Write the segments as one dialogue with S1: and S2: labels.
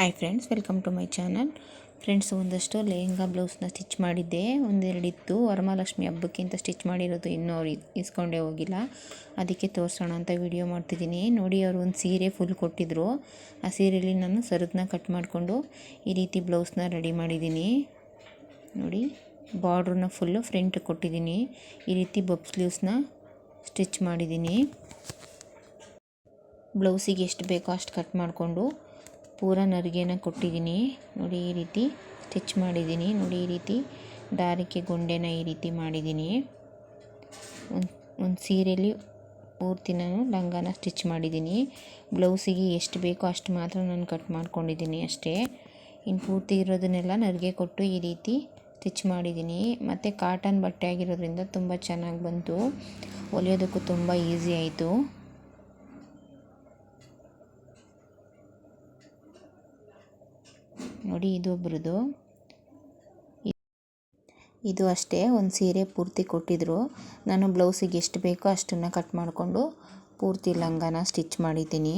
S1: Hi friends, welcome to my channel. Friends, ಒಂದಷ್ಟು lehenga ಬ್ಲೌಸ್ನ stitch ಮಾಡಿದ್ದೆ. ಒಂದೆರಡಿತ್ತು. Varamahalakshmi ಹಬ್ಬಕ್ಕಿಂತ stitch ಮಾಡಿರೋದು ಇನ್ನೂ ಅವ್ರು ಇಸ್ಕೊಂಡೇ ಹೋಗಿಲ್ಲ. ಅದಕ್ಕೆ ತೋರಿಸೋಣ ಅಂತ ವಿಡಿಯೋ ಮಾಡ್ತಿದ್ದೀನಿ. ನೋಡಿ, ಅವರು ಒಂದು ಸೀರೆ ಫುಲ್ ಕೊಟ್ಟಿದ್ದರು. ಆ ಸೀರೆಯಲ್ಲಿ ನಾನು ಸರದನ್ನ ಕಟ್ ಮಾಡಿಕೊಂಡು ಈ ರೀತಿ ಬ್ಲೌಸ್ನ ರೆಡಿ ಮಾಡಿದ್ದೀನಿ. ನೋಡಿ, ಬಾರ್ಡ್ರನ್ನ ಫುಲ್ಲು ಫ್ರಂಟ್ ಕೊಟ್ಟಿದ್ದೀನಿ. ಈ ರೀತಿ ಬಬ್ ಸ್ಲೀವ್ಸ್ನ ಸ್ಟಿಚ್ ಮಾಡಿದ್ದೀನಿ. ಬ್ಲೌಸಿಗೆ ಎಷ್ಟು ಬೇಕೋ ಅಷ್ಟು ಕಟ್ ಮಾಡಿಕೊಂಡು ಪೂರ ನರಿಗೆನ ಕೊಟ್ಟಿದ್ದೀನಿ. ನೋಡಿ, ಈ ರೀತಿ ಸ್ಟಿಚ್ ಮಾಡಿದ್ದೀನಿ. ನೋಡಿ, ಈ ರೀತಿ ದಾರಕ್ಕೆ ಗೊಂಡೆನ ಈ ರೀತಿ ಮಾಡಿದ್ದೀನಿ. ಒಂದು ಸೀರೆಯಲ್ಲಿ ಪೂರ್ತಿ ನಾನು ಲಂಗಾನ ಸ್ಟಿಚ್ ಮಾಡಿದ್ದೀನಿ. ಬ್ಲೌಸಿಗೆ ಎಷ್ಟು ಬೇಕೋ ಅಷ್ಟು ಮಾತ್ರ ನಾನು ಕಟ್ ಮಾಡ್ಕೊಂಡಿದ್ದೀನಿ ಅಷ್ಟೇ. ಇನ್ನು ಪೂರ್ತಿ ಇರೋದನ್ನೆಲ್ಲ ನರಿಗೆ ಕೊಟ್ಟು ಈ ರೀತಿ ಸ್ಟಿಚ್ ಮಾಡಿದ್ದೀನಿ. ಮತ್ತು ಕಾಟನ್ ಬಟ್ಟೆ ಆಗಿರೋದ್ರಿಂದ ತುಂಬ ಚೆನ್ನಾಗಿ ಬಂತು. ಹೊಲಿಯೋದಕ್ಕೂ ತುಂಬ ಈಸಿ ಆಯಿತು. ನೋಡಿ, ಇದು ಒಬ್ರದ್ದು. ಇದು ಅಷ್ಟೇ, ಒಂದು ಸೀರೆ ಪೂರ್ತಿ ಕೊಟ್ಟಿದ್ದರು. ನಾನು ಬ್ಲೌಸಿಗೆ ಎಷ್ಟು ಬೇಕೋ ಅಷ್ಟನ್ನು ಕಟ್ ಮಾಡಿಕೊಂಡು ಪೂರ್ತಿ ಲಂಗಾನ ಸ್ಟಿಚ್ ಮಾಡಿದ್ದೀನಿ.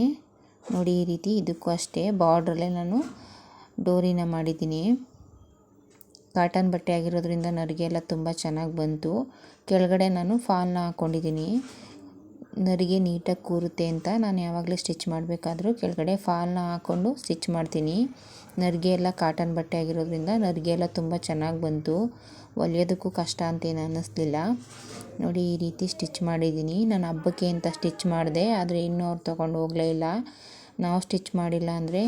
S1: ನೋಡಿ, ಈ ರೀತಿ ಇದಕ್ಕೂ ಅಷ್ಟೇ ಬಾರ್ಡ್ರಲ್ಲೇ ನಾನು ಡೋರಿನ ಮಾಡಿದ್ದೀನಿ. ಕಾಟನ್ ಬಟ್ಟೆ ಆಗಿರೋದ್ರಿಂದ ನರಿಗೆ ಎಲ್ಲ ತುಂಬ ಚೆನ್ನಾಗಿ ಬಂತು. ಕೆಳಗಡೆ ನಾನು ಫಾಲ್ನ ಹಾಕ್ಕೊಂಡಿದ್ದೀನಿ. ನರಿಗೆ ನೀಟಾಗಿ ಕೂರುತ್ತೆ ಅಂತ ನಾನು ಯಾವಾಗಲೂ ಸ್ಟಿಚ್ ಮಾಡಬೇಕಾದ್ರೂ ಕೆಳಗಡೆ ಫಾಲ್ನ ಹಾಕ್ಕೊಂಡು ಸ್ಟಿಚ್ ಮಾಡ್ತೀನಿ. ನರಿಗೆ ಎಲ್ಲ ಕಾಟನ್ ಬಟ್ಟೆ ಆಗಿರೋದ್ರಿಂದ ನರಿಗೆ ಎಲ್ಲ ತುಂಬ ಚೆನ್ನಾಗಿ ಬಂತು. ಹೊಲಿಯೋದಕ್ಕೂ ಕಷ್ಟ ಅಂತೇನು ಅನ್ನಿಸ್ಲಿಲ್ಲ. ನೋಡಿ, ಈ ರೀತಿ ಸ್ಟಿಚ್ ಮಾಡಿದ್ದೀನಿ. ನಾನು ಹಬ್ಬಕ್ಕೆ ಅಂತ ಸ್ಟಿಚ್ ಮಾಡಿದೆ, ಆದರೆ ಇನ್ನೂ ಅವ್ರು ತೊಗೊಂಡು ಹೋಗಲೇ ಇಲ್ಲ. ನಾವು ಸ್ಟಿಚ್ ಮಾಡಿಲ್ಲ ಅಂದರೆ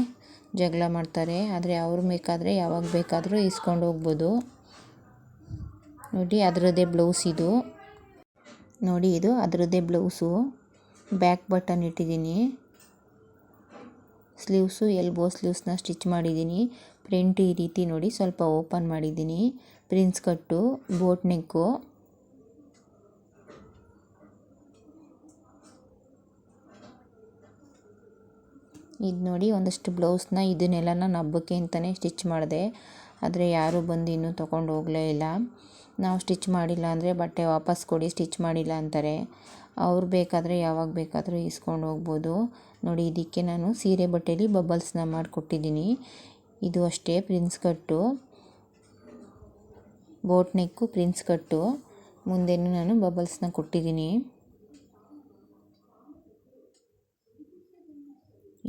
S1: ಜಗಳ ಮಾಡ್ತಾರೆ. ಆದರೆ ಅವ್ರು ಬೇಕಾದರೆ ಯಾವಾಗ ಬೇಕಾದರೂ ಇಸ್ಕೊಂಡು ಹೋಗ್ಬೋದು. ನೋಡಿ, ಅದರದ್ದೇ ಬ್ಲೌಸ್ ಇದು. ನೋಡಿ, ಇದು ಅದರದ್ದೇ ಬ್ಲೌಸು. ಬ್ಯಾಕ್ ಬಟನ್ ಇಟ್ಟಿದ್ದೀನಿ. ಸ್ಲೀವ್ಸು ಎಲ್ಬೋ ಸ್ಲೀವ್ಸ್ನ ಸ್ಟಿಚ್ ಮಾಡಿದ್ದೀನಿ. ಫ್ರಂಟ್ ಈ ರೀತಿ ನೋಡಿ ಸ್ವಲ್ಪ ಓಪನ್ ಮಾಡಿದ್ದೀನಿ. ಪ್ರಿನ್ಸ್ ಕಟ್ಟು, ಬೋಟ್ ನೆಕ್ಕು. ಇದು ನೋಡಿ, ಒಂದಷ್ಟು ಬ್ಲೌಸ್ನ ಇದನ್ನೆಲ್ಲ ನಾನು ಹಬ್ಬಕ್ಕೆ ಅಂತಲೇ ಸ್ಟಿಚ್ ಮಾಡಿದೆ. ಆದರೆ ಯಾರೂ ಬಂದು ಇನ್ನೂ ತೊಗೊಂಡು ಹೋಗಲೇ ಇಲ್ಲ. ನಾವು ಸ್ಟಿಚ್ ಮಾಡಿಲ್ಲ ಅಂದರೆ ಬಟ್ಟೆ ವಾಪಸ್ ಕೊಡಿ, ಸ್ಟಿಚ್ ಮಾಡಿಲ್ಲ ಅಂತಾರೆ. ಅವ್ರು ಬೇಕಾದರೆ ಯಾವಾಗ ಬೇಕಾದರೂ ಇಸ್ಕೊಂಡು ಹೋಗ್ಬೋದು. ನೋಡಿ, ಇದಕ್ಕೆ ನಾನು ಸೀರೆ ಬಟ್ಟೆಯಲ್ಲಿ ಬಬಲ್ಸ್ನ ಮಾಡಿಕೊಟ್ಟಿದ್ದೀನಿ. ಇದು ಅಷ್ಟೇ, ಪ್ರಿನ್ಸ್ ಕಟ್ಟು, ಬೋಟ್ ನೆಕ್ಕು, ಪ್ರಿನ್ಸ್ ಕಟ್ಟು. ಮುಂದೆನೂ ನಾನು ಬಬಲ್ಸ್ನ ಕೊಟ್ಟಿದ್ದೀನಿ.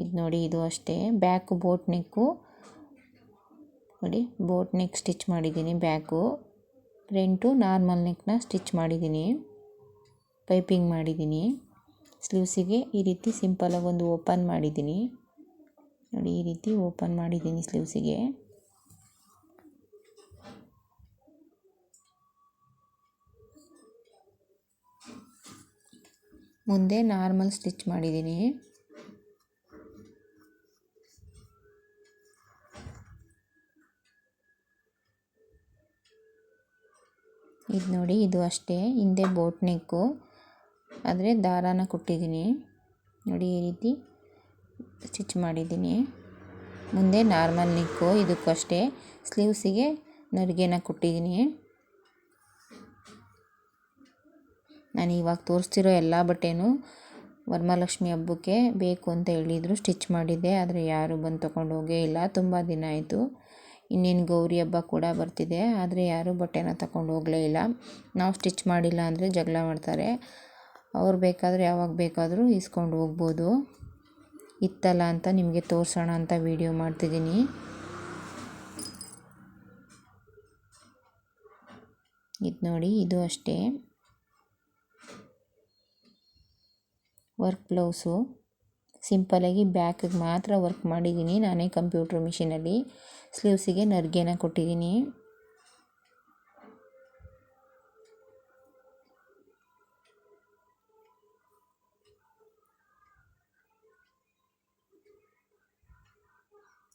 S1: ಇದು ನೋಡಿ, ಇದು ಅಷ್ಟೇ ಬ್ಯಾಕು ಬೋಟ್ ನೆಕ್ಕು. ನೋಡಿ, ಬೋಟ್ ನೆಕ್ ಸ್ಟಿಚ್ ಮಾಡಿದ್ದೀನಿ. ಬ್ಯಾಕು ಫ್ರಂಟು ನಾರ್ಮಲ್ ನೆಕ್ನ ಸ್ಟಿಚ್ ಮಾಡಿದ್ದೀನಿ. ಪೈಪಿಂಗ್ ಮಾಡಿದ್ದೀನಿ. ಸ್ಲೀವ್ಸಿಗೆ ಈ ರೀತಿ ಸಿಂಪಲಾಗಿ ಒಂದು ಓಪನ್ ಮಾಡಿದ್ದೀನಿ. ನೋಡಿ, ಈ ರೀತಿ ಓಪನ್ ಮಾಡಿದ್ದೀನಿ ಸ್ಲೀವ್ಸಿಗೆ. ಮುಂದೆ ನಾರ್ಮಲ್ ಸ್ಟಿಚ್ ಮಾಡಿದ್ದೀನಿ. ಇದು ನೋಡಿ, ಇದು ಅಷ್ಟೇ ಹಿಂದೆ ಬೋಟ್ ನೆಕ್ಕು, ಆದರೆ ದಾರಾನ ಕೊಟ್ಟಿದ್ದೀನಿ. ನೋಡಿ, ಈ ರೀತಿ ಸ್ಟಿಚ್ ಮಾಡಿದ್ದೀನಿ. ಮುಂದೆ ನಾರ್ಮಲ್ ನೆಕ್ಕು, ಇದಕ್ಕೂ ಅಷ್ಟೇ ಸ್ಲೀವ್ಸಿಗೆ ನರಿಗೆನ ಕೊಟ್ಟಿದ್ದೀನಿ. ನಾನು ಇವಾಗ ತೋರಿಸ್ತಿರೋ ಎಲ್ಲ ಬಟ್ಟೆನೂ ವರಮಹಾಲಕ್ಷ್ಮಿ ಹಬ್ಬಕ್ಕೆ ಬೇಕು ಅಂತ ಹೇಳಿದರು, ಸ್ಟಿಚ್ ಮಾಡಿದ್ದೆ. ಆದರೆ ಯಾರೂ ಬಂದು ತೊಗೊಂಡು ಹೋಗೇ ಇಲ್ಲ. ತುಂಬ ದಿನ ಆಯಿತು. ಇನ್ನೇನು ಗೌರಿ ಹಬ್ಬ ಕೂಡ ಬರ್ತಿದೆ, ಆದರೆ ಯಾರೂ ಬಟ್ಟೆನ ತಗೊಂಡು ಹೋಗಲೇ ಇಲ್ಲ. ನಾವು ಸ್ಟಿಚ್ ಮಾಡಿಲ್ಲ ಅಂದರೆ ಜಗಳ ಮಾಡ್ತಾರೆ. ಅವ್ರು ಬೇಕಾದರೆ ಯಾವಾಗ ಬೇಕಾದರೂ ಇಸ್ಕೊಂಡು ಹೋಗ್ಬೋದು. ಇತ್ತಲ್ಲ ಅಂತ ನಿಮಗೆ ತೋರಿಸೋಣ ಅಂತ ವಿಡಿಯೋ ಮಾಡ್ತಿದ್ದೀನಿ. ಇದು ನೋಡಿ, ಇದು ಅಷ್ಟೇ ವರ್ಕ್ ಬ್ಲೌಸು. ಸಿಂಪಲಾಗಿ ಬ್ಯಾಕಿಗೆ ಮಾತ್ರ ವರ್ಕ್ ಮಾಡಿದ್ದೀನಿ ನಾನೇ ಕಂಪ್ಯೂಟ್ರ್ ಮಿಷಿನಲ್ಲಿ. ಸ್ಲೀವ್ಸಿಗೆ ನರಿಗೆನ ಕೊಟ್ಟಿದ್ದೀನಿ.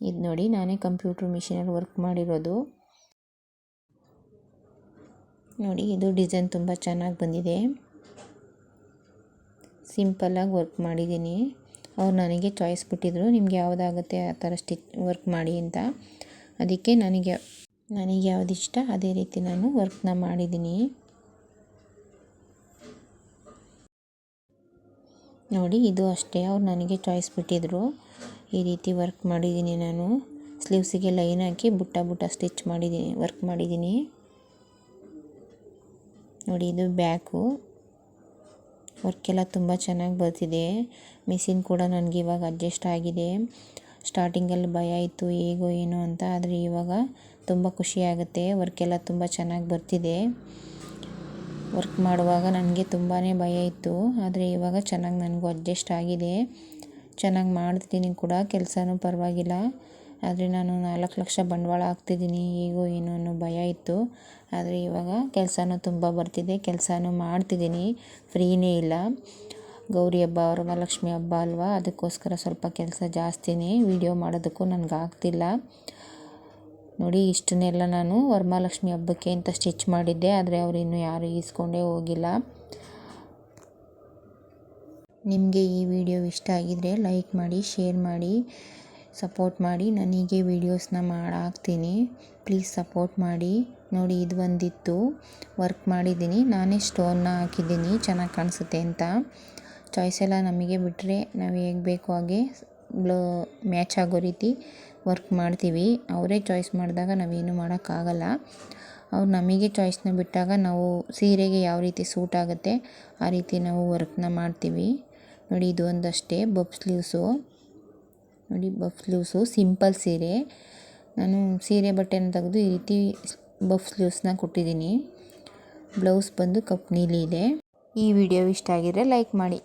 S1: ಇದು ನೋಡಿ, ನಾನೇ ಕಂಪ್ಯೂಟ್ರ್ ಮಿಷಿನಲ್ಲಿ ವರ್ಕ್ ಮಾಡಿರೋದು. ನೋಡಿ, ಇದು ಡಿಸೈನ್ ತುಂಬ ಚೆನ್ನಾಗಿ ಬಂದಿದೆ. ಸಿಂಪಲ್ಲಾಗಿ ವರ್ಕ್ ಮಾಡಿದ್ದೀನಿ. ಅವ್ರು ನನಗೆ ಚಾಯ್ಸ್ ಬಿಟ್ಟಿದ್ರು, ನಿಮ್ಗೆ ಯಾವುದಾಗುತ್ತೆ ಆ ಥರ ವರ್ಕ್ ಮಾಡಿ ಅಂತ. ಅದಕ್ಕೆ ನನಗೆ ಯಾವುದು ಇಷ್ಟ ಅದೇ ರೀತಿ ನಾನು ವರ್ಕ್ನ ಮಾಡಿದ್ದೀನಿ. ನೋಡಿ, ಇದು ಅಷ್ಟೇ ಅವ್ರು ನನಗೆ ಚಾಯ್ಸ್ ಬಿಟ್ಟಿದ್ರು. ಈ ರೀತಿ ವರ್ಕ್ ಮಾಡಿದ್ದೀನಿ ನಾನು. ಸ್ಲೀವ್ಸಿಗೆ ಲೈನ್ ಹಾಕಿ ಬುಟ್ಟ ಬುಟ್ಟ ಸ್ಟಿಚ್ ಮಾಡಿದ್ದೀನಿ, ವರ್ಕ್ ಮಾಡಿದ್ದೀನಿ ನೋಡಿ. ಇದು ಬ್ಯಾಕು. ವರ್ಕೆಲ್ಲ ತುಂಬ ಚೆನ್ನಾಗಿ ಬರ್ತಿದೆ. ಮಿಷಿನ್ ಕೂಡ ನನಗೆ ಇವಾಗ ಅಡ್ಜಸ್ಟ್ ಆಗಿದೆ. ಸ್ಟಾರ್ಟಿಂಗಲ್ಲಿ ಭಯ ಇತ್ತು ಹೇಗೋ ಏನೋ ಅಂತ, ಆದರೆ ಇವಾಗ ತುಂಬ ಖುಷಿಯಾಗುತ್ತೆ. ವರ್ಕೆಲ್ಲ ತುಂಬ ಚೆನ್ನಾಗಿ ಬರ್ತಿದೆ. ವರ್ಕ್ ಮಾಡುವಾಗ ನನಗೆ ತುಂಬಾ ಭಯ ಇತ್ತು, ಆದರೆ ಇವಾಗ ಚೆನ್ನಾಗಿ ನನಗೂ ಅಡ್ಜಸ್ಟ್ ಆಗಿದೆ. ಚೆನ್ನಾಗಿ ಮಾಡ್ತಿದ್ದೀನಿ ಕೂಡ, ಕೆಲಸನೂ ಪರವಾಗಿಲ್ಲ. ಆದರೆ ನಾನು 4 ಲಕ್ಷ ಬಂಡವಾಳ ಹಾಕ್ತಿದ್ದೀನಿ, ಹೇಗೋ ಏನೋ ಅನ್ನೋ ಭಯ ಇತ್ತು. ಆದರೆ ಇವಾಗ ಕೆಲಸನೂ ತುಂಬ ಬರ್ತಿದೆ, ಕೆಲಸನೂ ಮಾಡ್ತಿದ್ದೀನಿ, ಫ್ರೀನೇ ಇಲ್ಲ. ಗೌರಿ ಹಬ್ಬ, ವರಮಹಾಲಕ್ಷ್ಮಿ ಹಬ್ಬ ಅಲ್ವಾ, ಅದಕ್ಕೋಸ್ಕರ ಸ್ವಲ್ಪ ಕೆಲಸ ಜಾಸ್ತಿನೇ. ವಿಡಿಯೋ ಮಾಡೋದಕ್ಕೂ ನನಗೆ ಆಗ್ತಿಲ್ಲ ನೋಡಿ. ಇಷ್ಟನ್ನೆಲ್ಲ ನಾನು ವರಮಹಾಲಕ್ಷ್ಮಿ ಹಬ್ಬಕ್ಕೆ ಅಂತ ಸ್ಟಿಚ್ ಮಾಡಿದ್ದೆ, ಆದರೆ ಅವರು ಇನ್ನೂ ಯಾರೂ ಈಸ್ಕೊಂಡೇ ಹೋಗಿಲ್ಲ. ನಿಮಗೆ ಈ ವಿಡಿಯೋ ಇಷ್ಟ ಆಗಿದರೆ ಲೈಕ್ ಮಾಡಿ, ಶೇರ್ ಮಾಡಿ, ಸಪೋರ್ಟ್ ಮಾಡಿ. ನಾನು ಹೀಗೆ ವೀಡಿಯೋಸ್ನ ಹಾಕ್ತೀನಿ, ಪ್ಲೀಸ್ ಸಪೋರ್ಟ್ ಮಾಡಿ. ನೋಡಿ, ಇದು ಒಂದಿತ್ತು ವರ್ಕ್ ಮಾಡಿದ್ದೀನಿ, ನಾನೇ ಸ್ಟೋನ್ನ ಹಾಕಿದ್ದೀನಿ ಚೆನ್ನಾಗಿ ಕಾಣಿಸುತ್ತೆ ಅಂತ. ಚಾಯ್ಸ್ ಎಲ್ಲ ನಮಗೆ ಬಿಟ್ಟರೆ ನಾವು ಹೇಗೆ ಬೇಕೋ ಹಾಗೆ ಮ್ಯಾಚ್ ಆಗೋ ರೀತಿ ವರ್ಕ್ ಮಾಡ್ತೀವಿ. ಅವರೇ ಚಾಯ್ಸ್ ಮಾಡಿದಾಗ ನಾವೇನು ಮಾಡೋಕ್ಕಾಗಲ್ಲ. ಅವ್ರು ನಮಗೆ ಚಾಯ್ಸ್ನ ಬಿಟ್ಟಾಗ ನಾವು ಸೀರೆಗೆ ಯಾವ ರೀತಿ ಸೂಟ್ ಆಗುತ್ತೆ ಆ ರೀತಿ ನಾವು ವರ್ಕ್ನ ಮಾಡ್ತೀವಿ ನೋಡಿ. ಇದು ಒಂದಷ್ಟೇ ಬಫ್ ಸ್ಲೀವ್ಸು ನೋಡಿ, ಬಫ್ ಸ್ಲೀವ್ಸು ಸಿಂಪಲ್ ಸೀರೆ. ನಾನು ಸೀರೆ ಬಟ್ಟೆನ ತೆಗೆದು ಈ ರೀತಿ ಬಫ್ ಸ್ಲೀವ್ಸ್ನ ಕೊಟ್ಟಿದ್ದೀನಿ. ಬ್ಲೌಸ್ ಬಂದು ಕಪ್ ನೀಲಿ ಇದೆ. ಈ ವಿಡಿಯೋ ಇಷ್ಟ ಆಗಿದರೆ ಲೈಕ್ ಮಾಡಿ.